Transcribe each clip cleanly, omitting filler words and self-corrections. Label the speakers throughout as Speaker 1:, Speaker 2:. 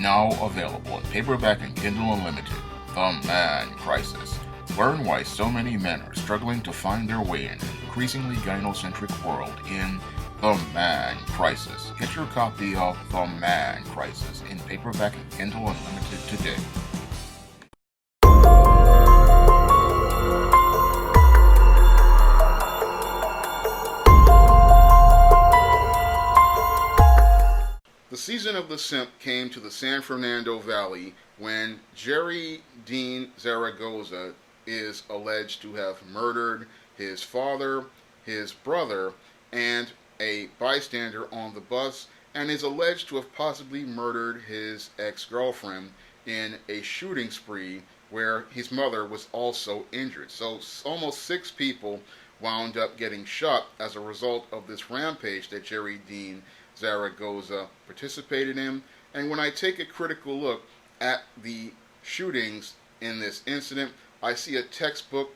Speaker 1: Now available in paperback and Kindle Unlimited, The Man Crisis. Learn why so many men are struggling to find their way in an increasingly gynocentric world in The Man Crisis. Get your copy of The Man Crisis in paperback and Kindle Unlimited today. The season of the SIMP came to the San Fernando Valley when Jerry Dean Zaragoza is alleged to have murdered his father, his brother, and a bystander on the bus, and is alleged to have possibly murdered his ex-girlfriend in a shooting spree where his mother was also injured. So almost 6 people wound up getting shot as a result of this rampage that Jerry Dean Zaragoza participated in. And when I take a critical look at the shootings in this incident, I see a textbook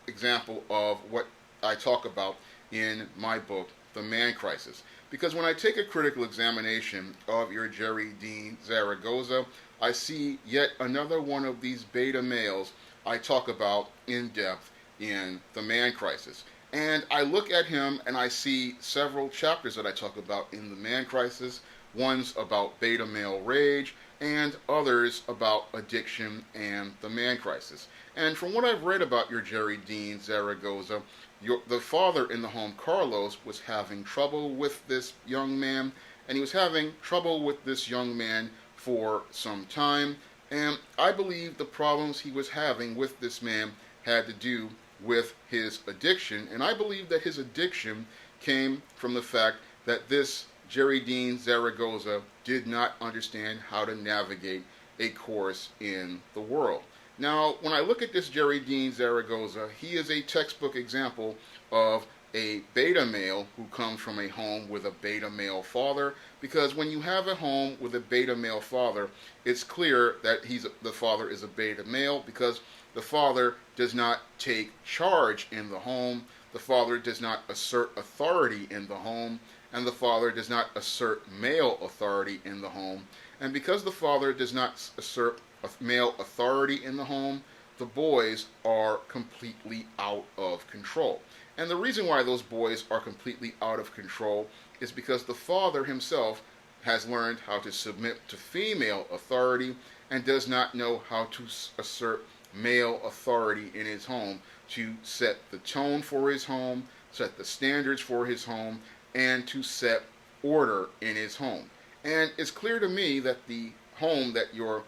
Speaker 1: example of what I talk about in my book, The Man Crisis. Because when I take a critical examination of your Jerry Dean Zaragoza, I see yet another one of these beta males I talk about in depth in The Man Crisis. And I look at him and I see several chapters that I talk about in The Man Crisis. One's about beta male rage, and others about addiction and the man crisis. And from what I've read about your Jerry Dean Zaragoza, the father in the home, Carlos, was having trouble with this young man, and he was having trouble with this young man for some time. And I believe the problems he was having with this man had to do with his addiction, and I believe that his addiction came from the fact that this Jerry Dean Zaragoza did not understand how to navigate a course in the world. Now, when I look at this Jerry Dean Zaragoza, he is a textbook example of a beta male who comes from a home with a beta male father, because when you have a home with a beta male father, it's clear that the father is a beta male, because the father does not take charge in the home, the father does not assert authority in the home, and the father does not assert male authority in the home. And because the father does not assert male authority in the home, the boys are completely out of control. And the reason why those boys are completely out of control is because the father himself has learned how to submit to female authority and does not know how to assert male authority in his home to set the tone for his home, set the standards for his home, and to set order in his home. And it's clear to me that the home that your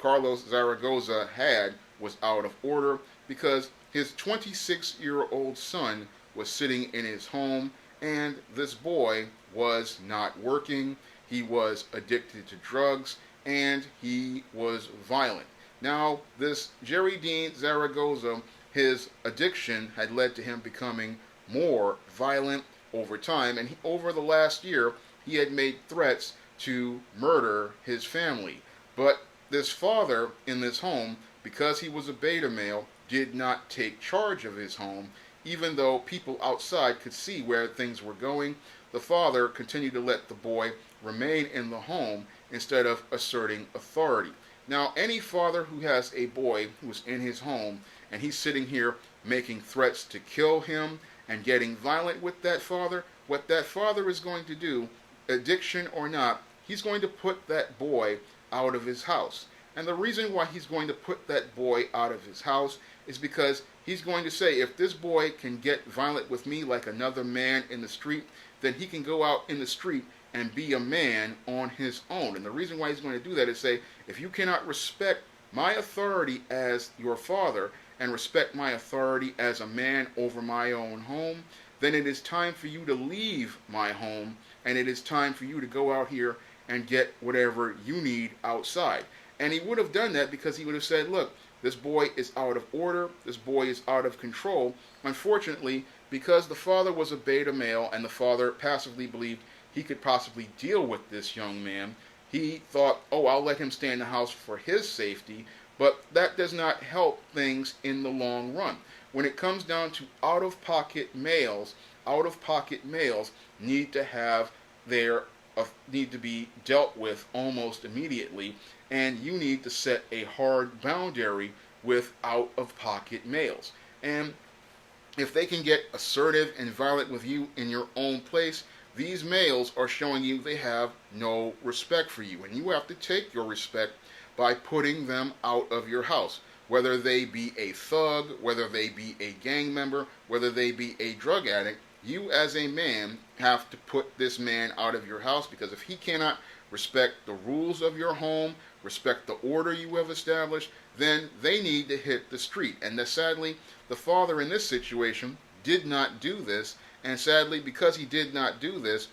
Speaker 1: Carlos Zaragoza had was out of order, because his 26-year-old son was sitting in his home, and this boy was not working, he was addicted to drugs, and he was violent. Now, this Jerry Dean Zaragoza, his addiction had led to him becoming more violent over time, and over the last year, he had made threats to murder his family. But this father in this home, because he was a beta male, did not take charge of his home, even though people outside could see where things were going. The father continued to let the boy remain in the home instead of asserting authority. Now, any father who has a boy who's in his home and he's sitting here making threats to kill him and getting violent with that father, what that father is going to do, addiction or not, he's going to put that boy out of his house. And the reason why he's going to put that boy out of his house is because he's going to say, if this boy can get violent with me like another man in the street, then he can go out in the street and be a man on his own. And the reason why he's going to do that is say, if you cannot respect my authority as your father and respect my authority as a man over my own home, then it is time for you to leave my home, and it is time for you to go out here and get whatever you need outside. And he would have done that because he would have said, look, this boy is out of order, this boy is out of control. Unfortunately, because the father was a beta male and the father passively believed he could possibly deal with this young man, he thought, oh, I'll let him stay in the house for his safety, but that does not help things in the long run. When it comes down to out-of-pocket males need to have their need to be dealt with almost immediately, and you need to set a hard boundary with out-of-pocket males. And if they can get assertive and violent with you in your own place, these males are showing you they have no respect for you. And you have to take your respect by putting them out of your house. Whether they be a thug, whether they be a gang member, whether they be a drug addict, you as a man have to put this man out of your house, because if he cannot respect the rules of your home, respect the order you have established, then they need to hit the street. And sadly, the father in this situation did not do this, and sadly, because he did not do this,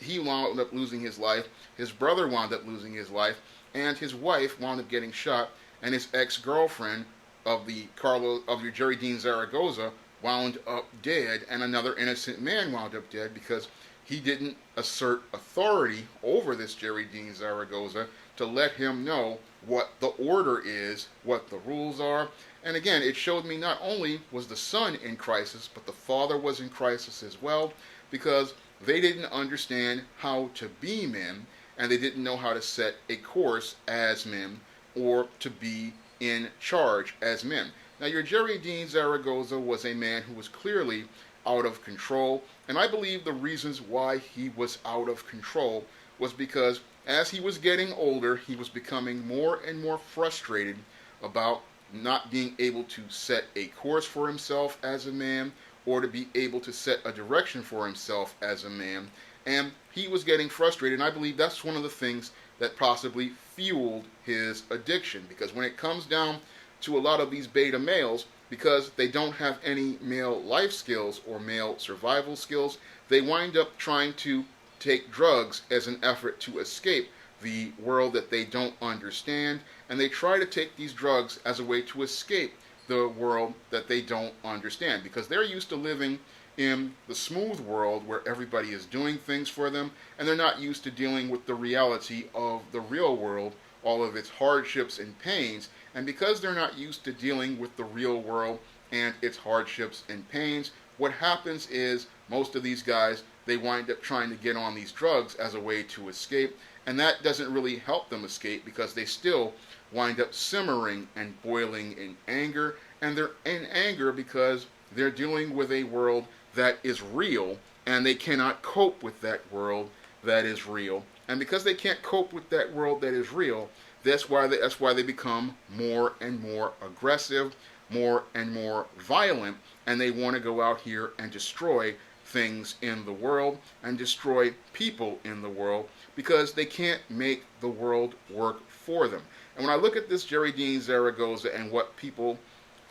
Speaker 1: he wound up losing his life, his brother wound up losing his life, and his wife wound up getting shot, and his ex-girlfriend of your Jerry Dean Zaragoza wound up dead, and another innocent man wound up dead because he didn't assert authority over this Jerry Dean Zaragoza to let him know what the order is, what the rules are. And again, it showed me not only was the son in crisis, but the father was in crisis as well, because they didn't understand how to be men, and they didn't know how to set a course as men or to be in charge as men. Now, your Jerry Dean Zaragoza was a man who was clearly out of control, and I believe the reasons why he was out of control was because as he was getting older, he was becoming more and more frustrated about not being able to set a course for himself as a man, or to be able to set a direction for himself as a man. And he was getting frustrated, and I believe that's one of the things that possibly fueled his addiction. Because when it comes down to a lot of these beta males, because they don't have any male life skills or male survival skills, they wind up trying to take drugs as an effort to escape the world that they don't understand, and they try to take these drugs as a way to escape the world that they don't understand, because they're used to living in the smooth world where everybody is doing things for them, and they're not used to dealing with the reality of the real world, all of its hardships and pains. And because they're not used to dealing with the real world and its hardships and pains, what happens is most of these guys, they wind up trying to get on these drugs as a way to escape, and that doesn't really help them escape, because they still wind up simmering and boiling in anger, and they're in anger because they're dealing with a world that is real, and they cannot cope with that world that is real. And because they can't cope with that world that is real, that's why they become more and more aggressive, more and more violent, and they want to go out here and destroy things in the world and destroy people in the world, because they can't make the world work for them. And when I look at this Jerry Dean Zaragoza and what people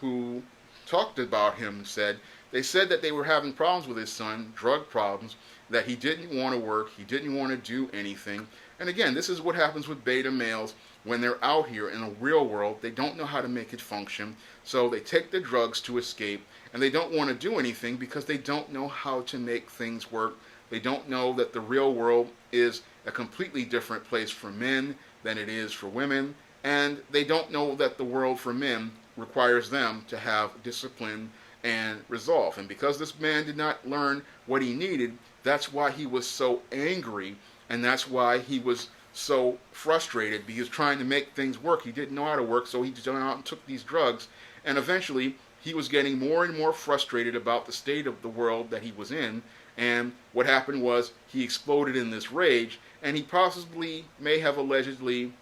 Speaker 1: who talked about him said, they said that they were having problems with his son, drug problems, that he didn't want to work, he didn't want to do anything. And again, this is what happens with beta males when they're out here in the real world. They don't know how to make it function, so they take the drugs to escape, and they don't want to do anything because they don't know how to make things work. They don't know that the real world is a completely different place for men than it is for women, and they don't know that the world for men requires them to have discipline and resolve. And because this man did not learn what he needed, that's why he was so angry, and that's why he was so frustrated. He was trying to make things work. He didn't know how to work, so he just went out and took these drugs, and eventually he was getting more and more frustrated about the state of the world that he was in. And what happened was he exploded in this rage, and he possibly may have allegedly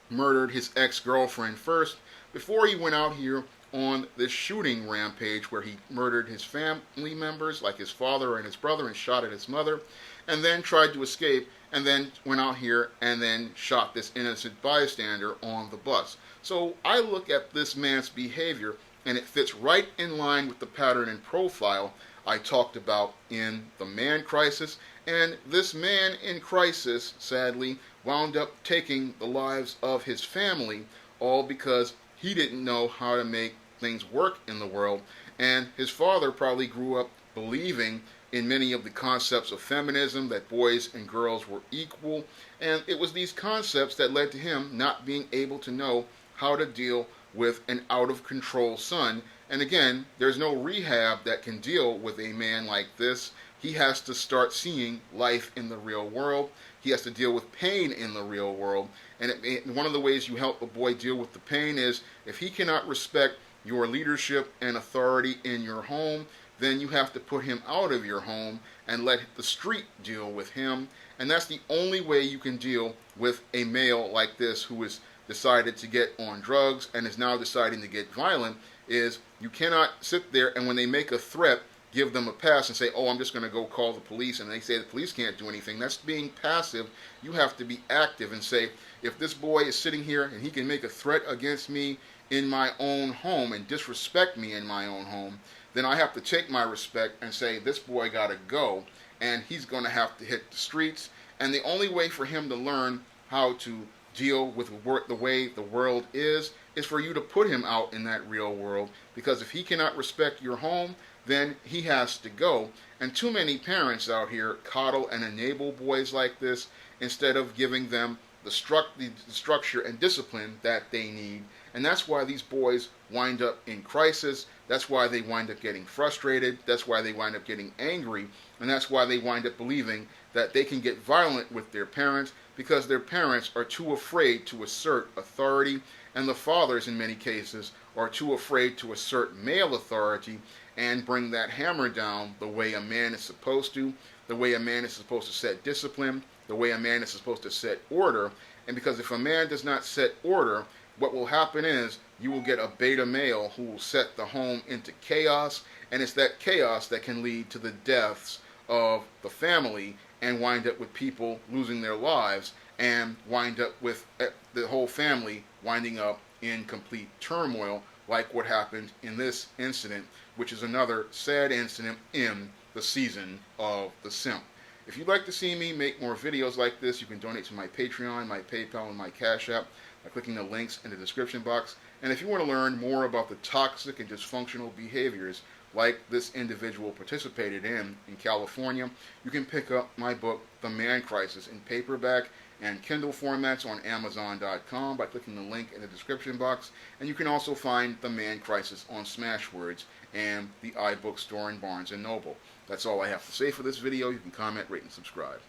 Speaker 1: murdered his ex-girlfriend first before he went out here on this shooting rampage where he murdered his family members, like his father and his brother, and shot at his mother, and then tried to escape, and then went out here and then shot this innocent bystander on the bus. So I look at this man's behavior, and it fits right in line with the pattern and profile I talked about in the man crisis. And this man in crisis, sadly, wound up taking the lives of his family, all because he didn't know how to make things work in the world. And his father probably grew up believing in many of the concepts of feminism, that boys and girls were equal, and it was these concepts that led to him not being able to know how to deal with an out-of-control son. And again, there's no rehab that can deal with a man like this. he has to start seeing life in the real world. He has to deal with pain in the real world. And one of the ways you help a boy deal with the pain is if he cannot respect your leadership and authority in your home, then you have to put him out of your home and let the street deal with him. And that's the only way you can deal with a male like this who has decided to get on drugs and is now deciding to get violent, is you cannot sit there and when they make a threat, give them a pass and say, oh, I'm just going to go call the police, and they say the police can't do anything. That's being passive. You have to be active and say, if this boy is sitting here and he can make a threat against me in my own home and disrespect me in my own home, then I have to take my respect and say, this boy got to go, and he's going to have to hit the streets. And the only way for him to learn how to deal with the way the world is for you to put him out in that real world, because if he cannot respect your home, then he has to go. And too many parents out here coddle and enable boys like this instead of giving them the structure and discipline that they need. And that's why these boys wind up in crisis. That's why they wind up getting frustrated. That's why they wind up getting angry. And that's why they wind up believing that they can get violent with their parents, because their parents are too afraid to assert authority. And the fathers, in many cases, are too afraid to assert male authority and bring that hammer down the way a man is supposed to, the way a man is supposed to set discipline, the way a man is supposed to set order. And because if a man does not set order, what will happen is you will get a beta male who will set the home into chaos, and it's that chaos that can lead to the deaths of the family and wind up with people losing their lives and wind up with the whole family winding up in complete turmoil, like what happened in this incident, which is another sad incident in the season of the Simp. If you'd like to see me make more videos like this, you can donate to my Patreon, my PayPal, and my Cash App by clicking the links in the description box. And if you want to learn more about the toxic and dysfunctional behaviors like this individual participated in California, you can pick up my book, The Man Crisis, in paperback and Kindle formats on Amazon.com by clicking the link in the description box. And you can also find The Man Crisis on Smashwords and the iBook store in Barnes & Noble. That's all I have to say for this video. You can comment, rate, and subscribe.